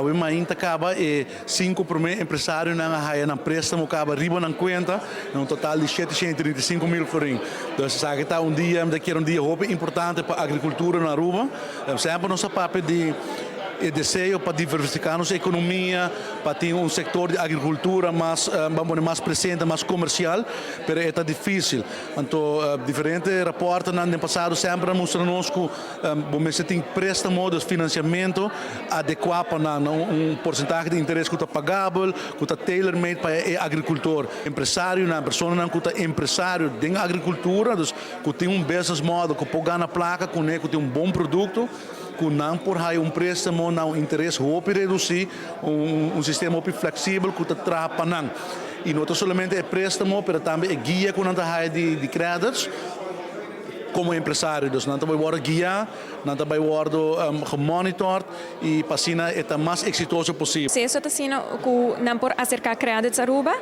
O ainda acaba e 5 primeiros empresários na raia na préstamo acaba riba na conta, um total de 735 mil florins. Então, sabe que daqui um dia importante para a agricultura na Aruba. Sempre nossa papel de desejo para diversificar nossa economia, para ter um setor de agricultura mais presente, mais comercial, mas é difícil. Então, diferentes reportes no ano passado sempre mostram-nos que você tem préstamo de financiamento adequado para porcentagem de interesse que é pagável, que é tailor-made para o agricultor. Empresário, uma pessoa que é empresário de agricultura, que tem um business model, que pode ganhar placa, que tem um bom produto, que não por aí préstamo, não interesse, reduzir sistema flexível que traz para não. E não somente é préstamo, mas também é guia com a de créditos, como empresário. Então, não vai guiar, não vai monitor e para assim é mais exitoso possível. Se isso está sendo que não por acercar créditos a Aruba,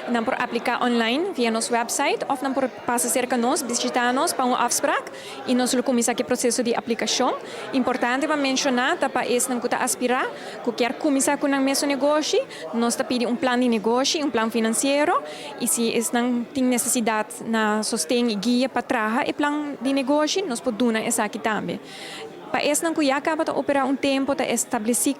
não por aplicar online via nosso website, ou não por passar cerca nós, visitar-nos para uma afspraak e nós começar aqui processo de aplicação. Importante para mencionar, para esse não que aspirar, que quer começar com um mesmo negócio, nós pedimos plano de negócio, plano financeiro, e se esse não tem necessidade na sustento e guia para trabalhar, e plano de negócio, nós podemos essa aqui também. Para esse não que acaba de operar tempo, de estabelecer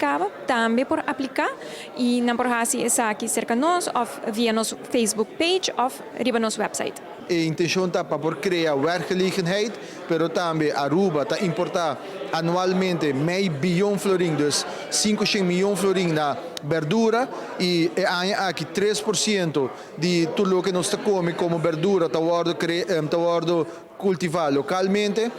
também por aplicar e não por fazer essa aqui cerca de nós, ou via nosso Facebook page, ou via nosso website. A intenção está para criar werkgelegenheid, mas também Aruba está importar anualmente meio bilhão florim, dus 500 milhões florim na verdura e há aqui 3% de tudo o que nós comemos como verdura está cultivar localmente.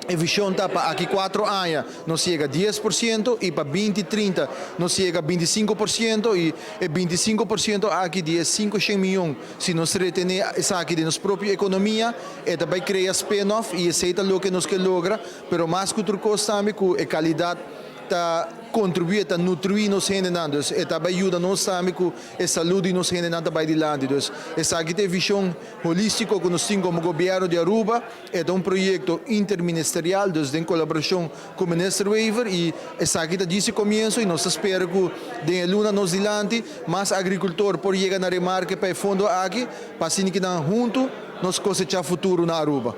A visão está para aqui 4 anos, não chega a 10% e para 2030 não chega a 25% e 25% aqui de 500 milhões. Se nós retener isso aqui de nossa própria economia, é também criar spin-off e aceita o que nós queremos lograr, mas mais que outra coisa também que a qualidade está contribuir a nutrir nos rendenantes e também ajuda nós também com a saúde nos rendenantes também de lá. Então, essa aqui é a visão holística que nós temos como governo de Aruba, é um projeto interministerial, em colaboração com o ministro Weaver e essa aqui é desse começo e nós esperamos que de luna nos dilante, mais agricultor por chegar na remarca para o fundo aqui, para assim que junto nós cosechar futuro na Aruba.